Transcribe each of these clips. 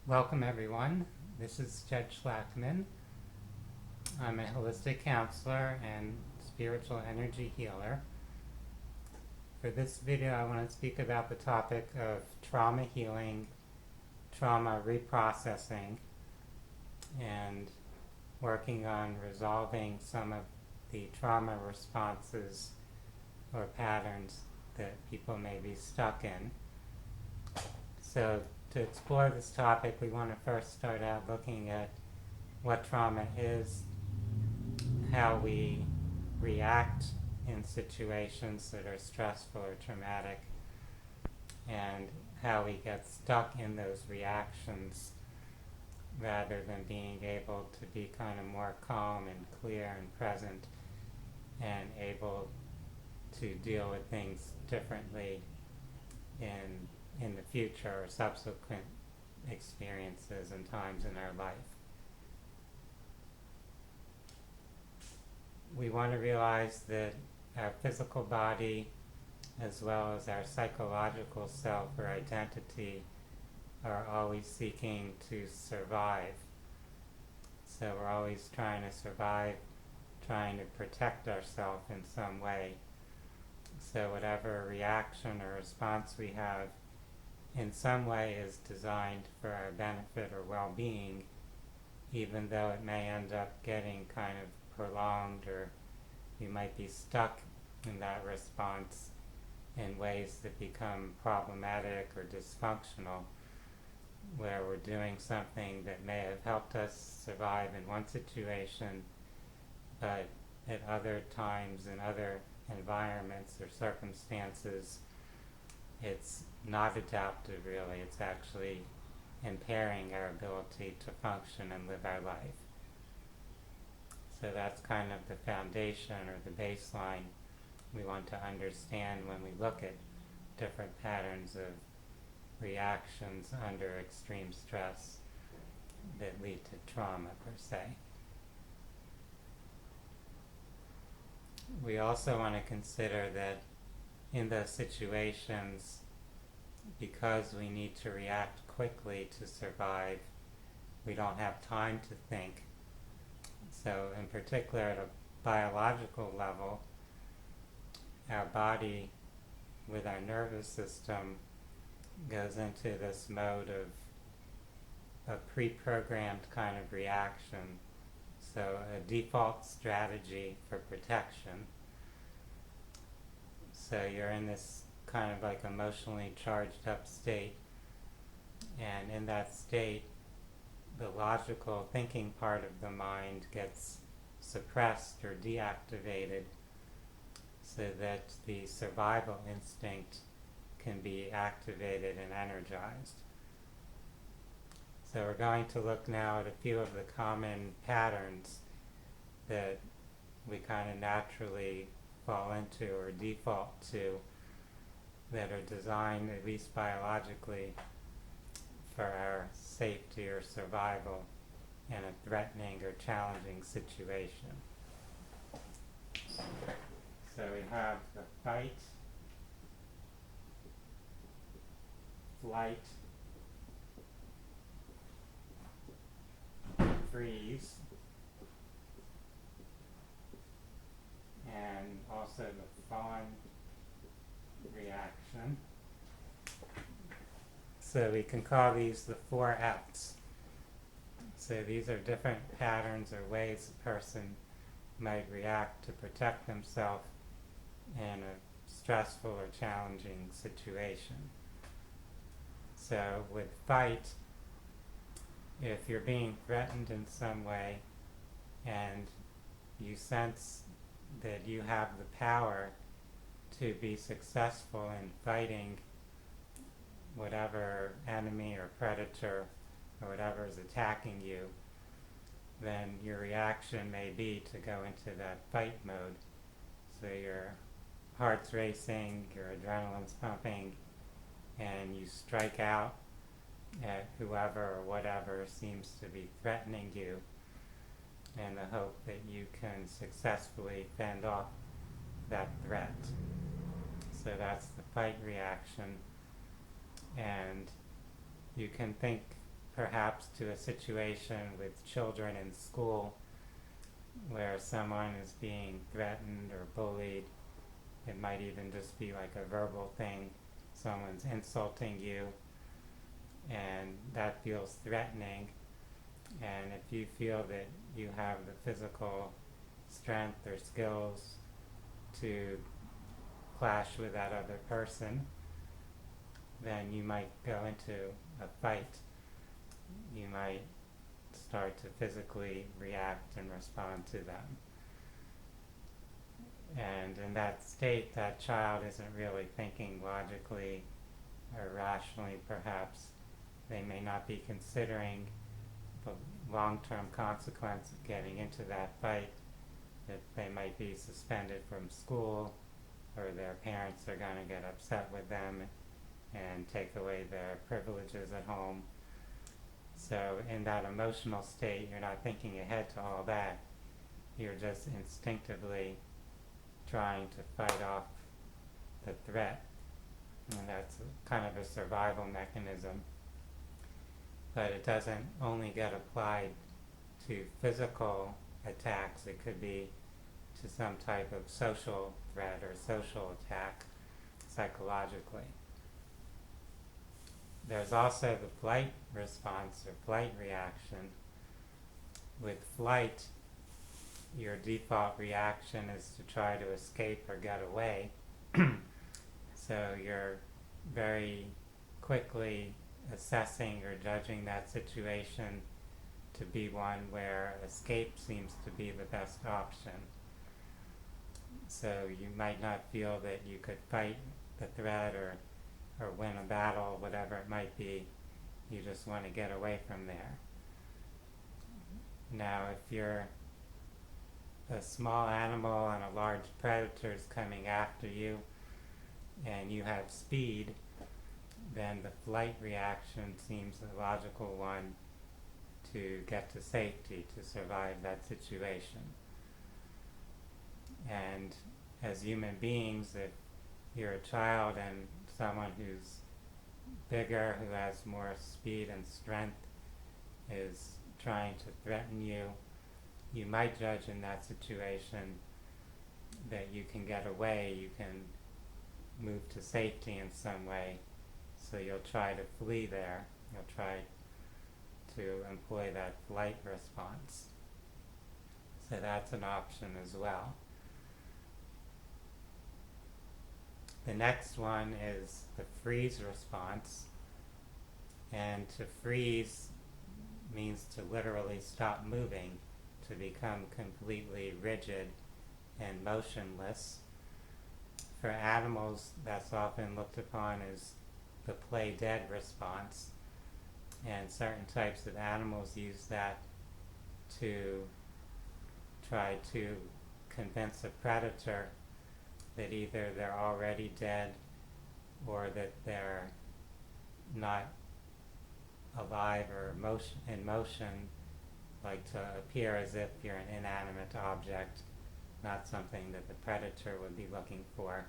Welcome everyone. This is Judge Schlackman. I'm a holistic counselor and spiritual energy healer. For this video I want to speak about the topic of trauma healing, trauma reprocessing, and working on resolving some of the trauma responses or patterns that people may be stuck in. So to explore this topic, we want to first start out looking at what trauma is, how we react in situations that are stressful or traumatic, and how we get stuck in those reactions rather than being able to be kind of more calm and clear and present and able to deal with things differently in the future or subsequent experiences and times in our life. We want to realize that our physical body as well as our psychological self or identity are always seeking to survive. So we're always trying to survive, trying to protect ourselves in some way. So whatever reaction or response we have in some way is designed for our benefit or well-being, even though it may end up getting kind of prolonged, or you might be stuck in that response in ways that become problematic or dysfunctional, where we're doing something that may have helped us survive in one situation, but at other times in other environments or circumstances it's not adaptive really, it's actually impairing our ability to function and live our life. So that's kind of the foundation or the baseline we want to understand when we look at different patterns of reactions under extreme stress that lead to trauma per se. We also want to consider that in those situations, because we need to react quickly to survive, we don't have time to think. So in particular at a biological level, our body with our nervous system goes into this mode of a pre-programmed kind of reaction. So a default strategy for protection. So you're in this kind of like emotionally charged up state, and in that state the logical thinking part of the mind gets suppressed or deactivated so that the survival instinct can be activated and energized. So we're going to look now at a few of the common patterns that we kind of naturally fall into or default to, that are designed, at least biologically, for our safety or survival in a threatening or challenging situation. So we have the fight, flight, freeze, and also the fawn reaction. So we can call these the 4 F's. So these are different patterns or ways a person might react to protect themselves in a stressful or challenging situation. So with fight, if you're being threatened in some way and you sense that you have the power to be successful in fighting whatever enemy or predator or whatever is attacking you, then your reaction may be to go into that fight mode. So your heart's racing, your adrenaline's pumping, and you strike out at whoever or whatever seems to be threatening you in the hope that you can successfully fend off that threat. So that's the fight reaction. And you can think perhaps to a situation with children in school where someone is being threatened or bullied. It might even just be like a verbal thing. Someone's insulting you, and that feels threatening. And if you feel that you have the physical strength or skills to clash with that other person, then you might go into a fight. You might start to physically react and respond to them. And in that state, that child isn't really thinking logically or rationally, perhaps. They may not be considering the long-term consequence of getting into that fight, that they might be suspended from school, or their parents are going to get upset with them and take away their privileges at home. So in that emotional state, you're not thinking ahead to all that. You're just instinctively trying to fight off the threat. And that's kind of a survival mechanism. But it doesn't only get applied to physical attacks. It could be to some type of social threat or social attack psychologically. There's also the flight response or flight reaction. With flight, your default reaction is to try to escape or get away. So you're very quickly assessing or judging that situation to be one where escape seems to be the best option. So you might not feel that you could fight the threat or win a battle, whatever it might be. You just want to get away from there. Now, if you're a small animal and a large predator is coming after you and you have speed, then the flight reaction seems the logical one to get to safety, to survive that situation. And as human beings, if you're a child and someone who's bigger, who has more speed and strength, is trying to threaten you, you might judge in that situation that you can get away, you can move to safety in some way, so you'll try to flee there, you'll try to employ that flight response. So that's an option as well. The next one is the freeze response, and to freeze means to literally stop moving, to become completely rigid and motionless. For animals, that's often looked upon as the play dead response, and certain types of animals use that to try to convince a predator that either they're already dead or that they're not alive or in motion, like to appear as if you're an inanimate object, not something that the predator would be looking for.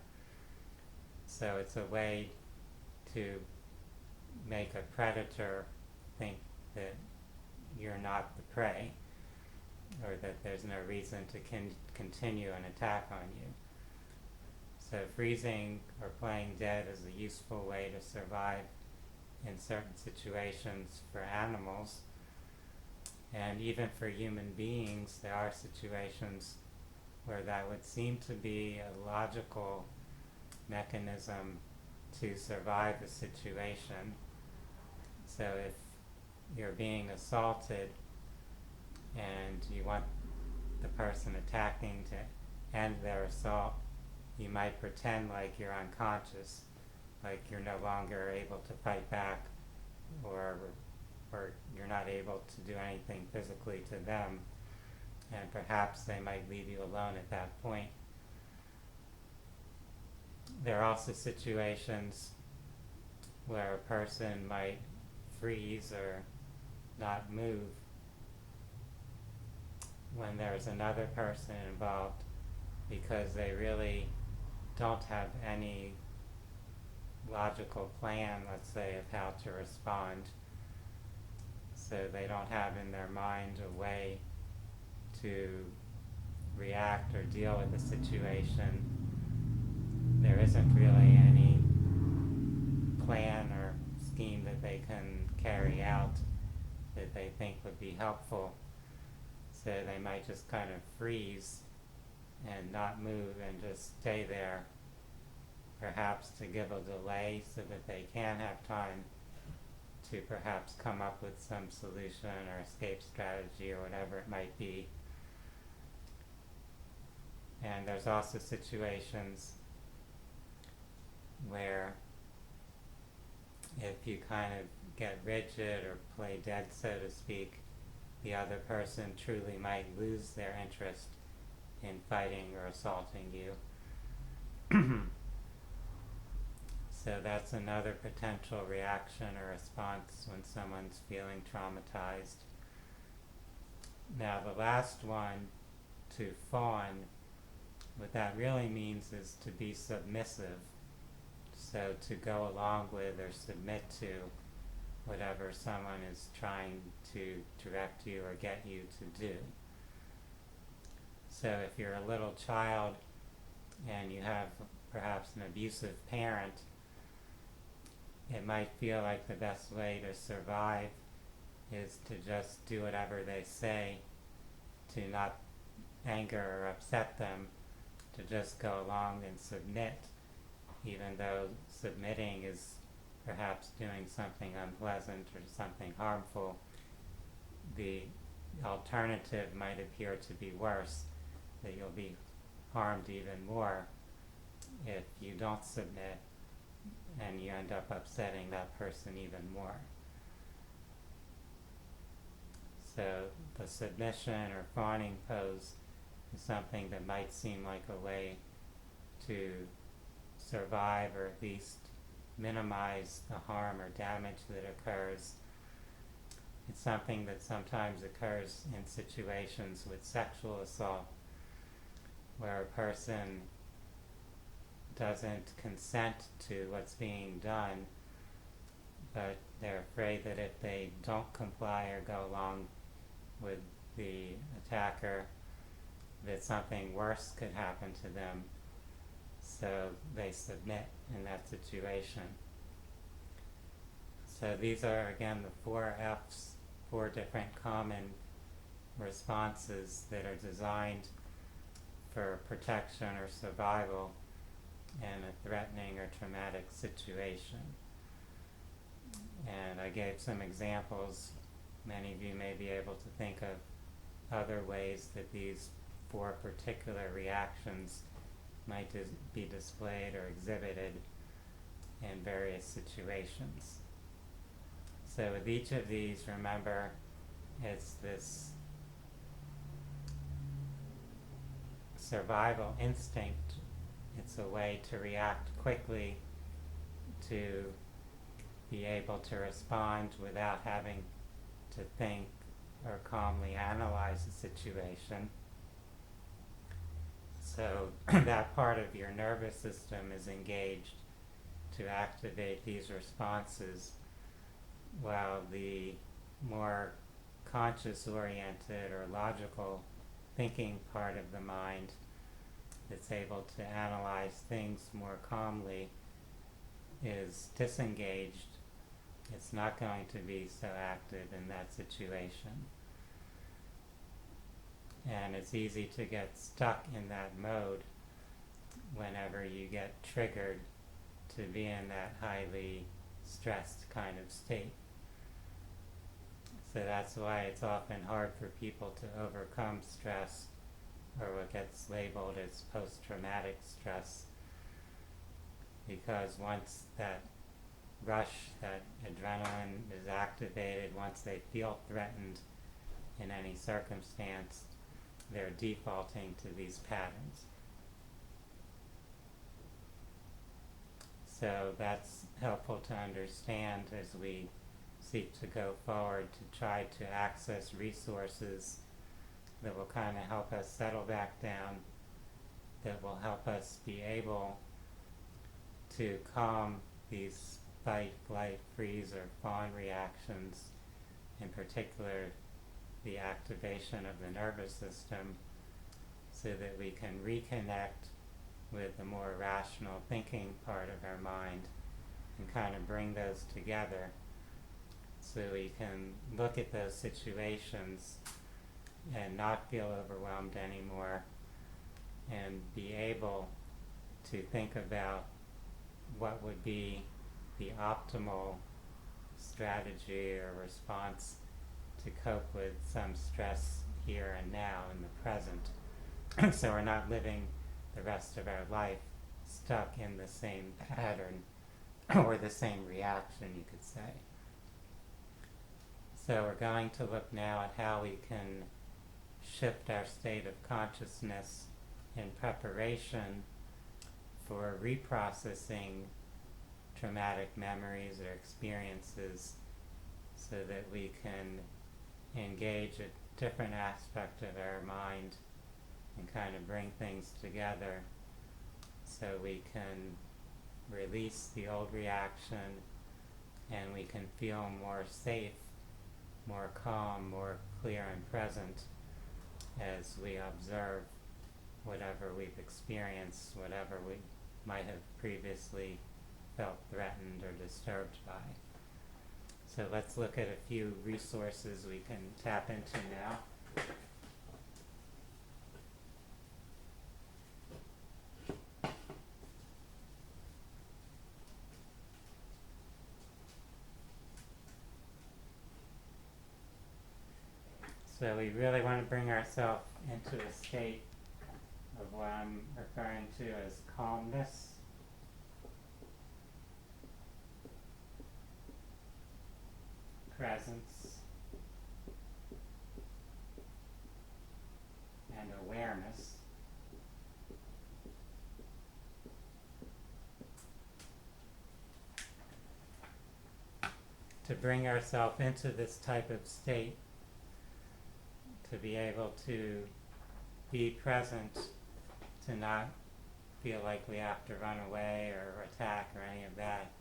So it's a way to make a predator think that you're not the prey, or that there's no reason to continue an attack on you. So freezing or playing dead is a useful way to survive in certain situations for animals. And even for human beings, there are situations where that would seem to be a logical mechanism to survive the situation. So if you're being assaulted and you want the person attacking to end their assault, you might pretend like you're unconscious, like you're no longer able to fight back, or you're not able to do anything physically to them, and perhaps they might leave you alone at that point. There are also situations where a person might freeze or not move when there's another person involved, because they really don't have any logical plan, let's say, of how to respond. So they don't have in their mind a way to react or deal with the situation. There isn't really any plan or scheme that they can carry out that they think would be helpful. So they might just kind of freeze and not move and just stay there, perhaps to give a delay so that they can have time to perhaps come up with some solution or escape strategy or whatever it might be. And there's also situations where if you kind of get rigid or play dead, so to speak, the other person truly might lose their interest in fighting or assaulting you. So that's another potential reaction or response when someone's feeling traumatized. Now the last one, to fawn, what that really means is to be submissive. So to go along with or submit to whatever someone is trying to direct you or get you to do. So if you're a little child and you have perhaps an abusive parent, it might feel like the best way to survive is to just do whatever they say, to not anger or upset them, to just go along and submit, even though submitting is perhaps doing something unpleasant or something harmful. The alternative might appear to be worse, that you'll be harmed even more if you don't submit and you end up upsetting that person even more. So the submission or fawning pose is something that might seem like a way to survive or at least minimize the harm or damage that occurs. It's something that sometimes occurs in situations with sexual assault, where a person doesn't consent to what's being done, but they're afraid that if they don't comply or go along with the attacker, that something worse could happen to them, so they submit in that situation. So these are, again, the 4 F's, 4 different common responses that are designed for protection or survival in a threatening or traumatic situation. And I gave some examples. Many of you may be able to think of other ways that these 4 particular reactions might be displayed or exhibited in various situations. So with each of these, remember, it's this survival instinct. It's a way to react quickly, to be able to respond without having to think or calmly analyze the situation. So that part of your nervous system is engaged to activate these responses, while the more conscious-oriented or logical thinking part of the mind that's able to analyze things more calmly is disengaged. It's not going to be so active in that situation. And it's easy to get stuck in that mode whenever you get triggered to be in that highly stressed kind of state. So that's why it's often hard for people to overcome stress, or what gets labeled as post-traumatic stress, because once that rush, that adrenaline is activated, once they feel threatened in any circumstance, they're defaulting to these patterns. So that's helpful to understand as we seek to go forward to try to access resources that will kind of help us settle back down, that will help us be able to calm these fight, flight, freeze, or fawn reactions, in particular the activation of the nervous system, so that we can reconnect with the more rational thinking part of our mind and kind of bring those together, so we can look at those situations and not feel overwhelmed anymore, and be able to think about what would be the optimal strategy or response to cope with some stress here and now in the present. So we're not living the rest of our life stuck in the same pattern or the same reaction, you could say. So we're going to look now at how we can shift our state of consciousness in preparation for reprocessing traumatic memories or experiences, so that we can engage a different aspect of our mind and kind of bring things together, so we can release the old reaction and we can feel more safe, more calm, more clear and present as we observe whatever we've experienced, whatever we might have previously felt threatened or disturbed by. So let's look at a few resources we can tap into now. So we really want to bring ourselves into a state of what I'm referring to as calmness. Presence and awareness. To bring ourselves into this type of state, to be able to be present, to not feel like we have to run away or attack or any of that,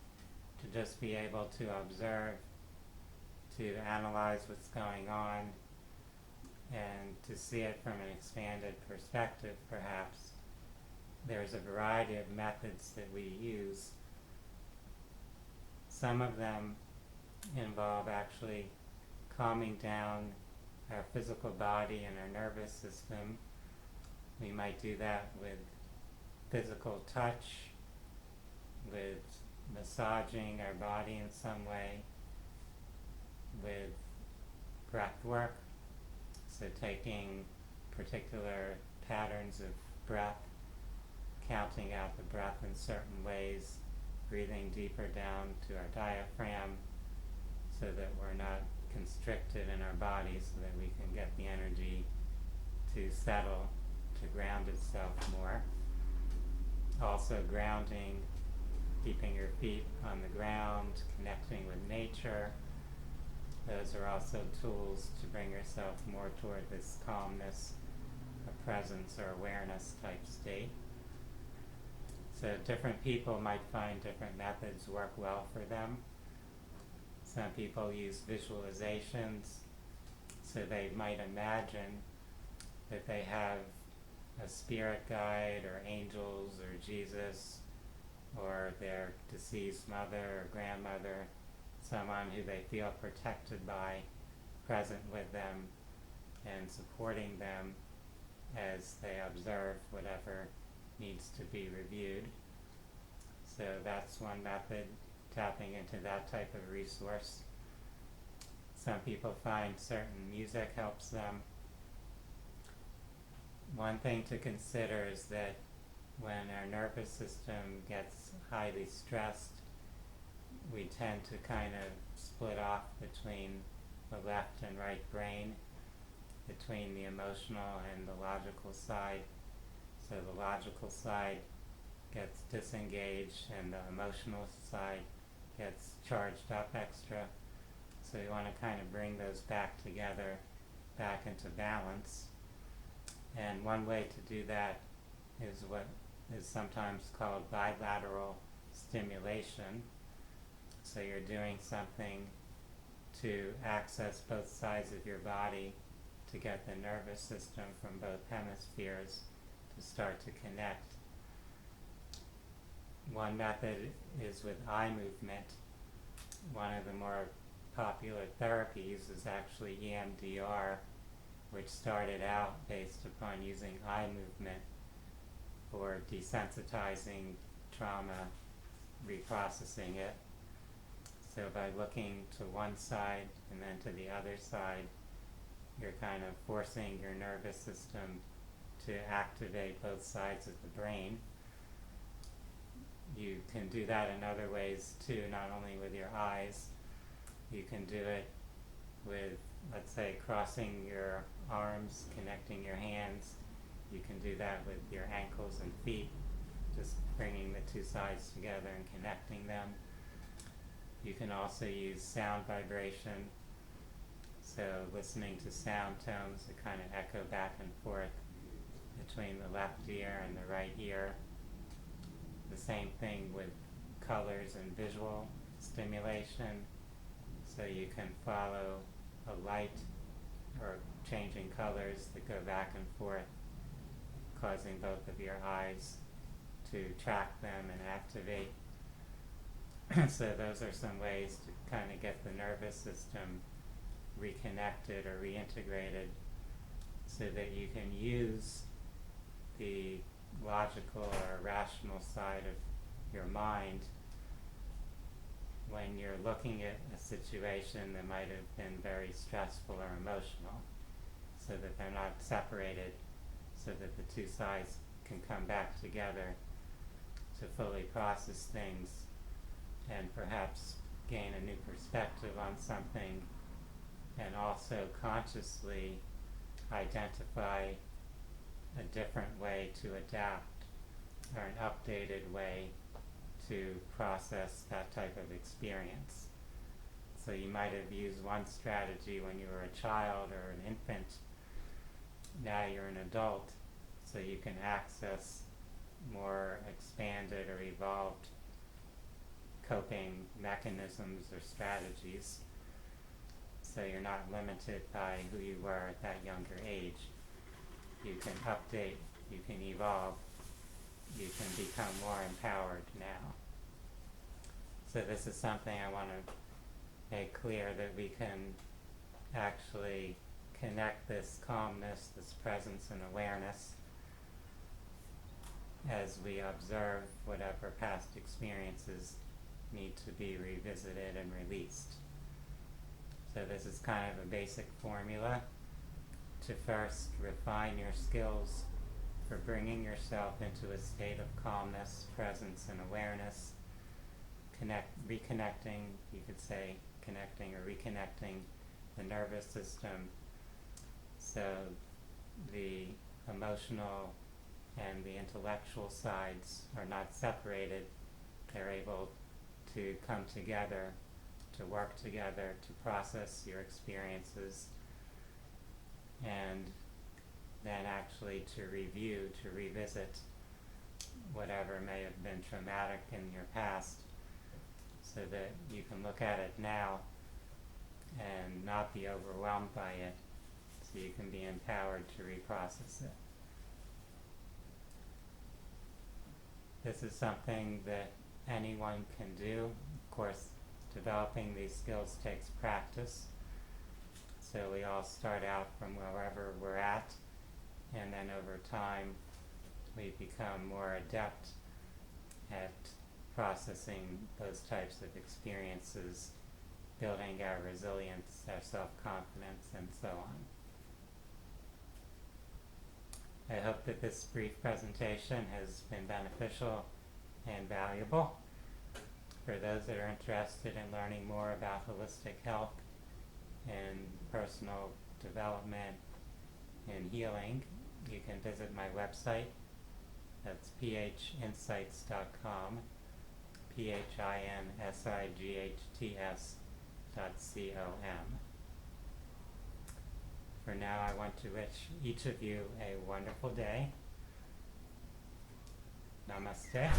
to just be able to observe, to analyze what's going on, and to see it from an expanded perspective, perhaps. There's a variety of methods that we use. Some of them involve actually calming down our physical body and our nervous system. We might do that with physical touch, with massaging our body in some way, with breath work, so taking particular patterns of breath, counting out the breath in certain ways, breathing deeper down to our diaphragm so that we're not constricted in our body, so that we can get the energy to settle, to ground itself more. Also grounding, keeping your feet on the ground, connecting with nature. Those are also tools to bring yourself more toward this calmness, a presence or awareness type state. So different people might find different methods work well for them. Some people use visualizations, so they might imagine that they have a spirit guide or angels or Jesus or their deceased mother or grandmother, someone who they feel protected by, present with them and supporting them as they observe whatever needs to be reviewed. So that's one method, tapping into that type of resource. Some people find certain music helps them. One thing to consider is that when our nervous system gets highly stressed, we tend to kind of split off between the left and right brain, between the emotional and the logical side. So the logical side gets disengaged and the emotional side gets charged up extra. So you want to kind of bring those back together, back into balance. And one way to do that is what is sometimes called bilateral stimulation. So you're doing something to access both sides of your body to get the nervous system from both hemispheres to start to connect. One method is with eye movement. One of the more popular therapies is actually EMDR, which started out based upon using eye movement for desensitizing trauma, reprocessing it. So by looking to one side and then to the other side, you're kind of forcing your nervous system to activate both sides of the brain. You can do that in other ways too, not only with your eyes. You can do it with, let's say, crossing your arms, connecting your hands. You can do that with your ankles and feet, just bringing the two sides together and connecting them. You can also use sound vibration, so listening to sound tones that kind of echo back and forth between the left ear and the right ear. The same thing with colors and visual stimulation, so you can follow a light or changing colors that go back and forth, causing both of your eyes to track them and activate. So those are some ways to kind of get the nervous system reconnected or reintegrated so that you can use the logical or rational side of your mind when you're looking at a situation that might have been very stressful or emotional, so that they're not separated, so that the two sides can come back together to fully process things and perhaps gain a new perspective on something, and also consciously identify a different way to adapt or an updated way to process that type of experience. So you might have used one strategy when you were a child or an infant. Now you're an adult, so you can access more expanded or evolved coping mechanisms or strategies. So you're not limited by who you were at that younger age. You can update, you can evolve, you can become more empowered now. So this is something I want to make clear, that we can actually connect this calmness, this presence and awareness as we observe whatever past experiences need to be revisited and released. So this is kind of a basic formula to first refine your skills for bringing yourself into a state of calmness, presence, and awareness, reconnecting, you could say connecting or reconnecting the nervous system, so the emotional and the intellectual sides are not separated. They're able to come together, to work together, to process your experiences, and then actually to review, to revisit whatever may have been traumatic in your past, so that you can look at it now and not be overwhelmed by it, so you can be empowered to reprocess it. This is something that anyone can do. Of course, developing these skills takes practice. So we all start out from wherever we're at, and then over time we become more adept at processing those types of experiences, building our resilience, our self-confidence, and so on. I hope that this brief presentation has been beneficial and valuable. For those that are interested in learning more about holistic health and personal development and healing, you can visit my website. That's phinsights.com, phinsights.com. For now, I want to wish each of you a wonderful day. Namaste.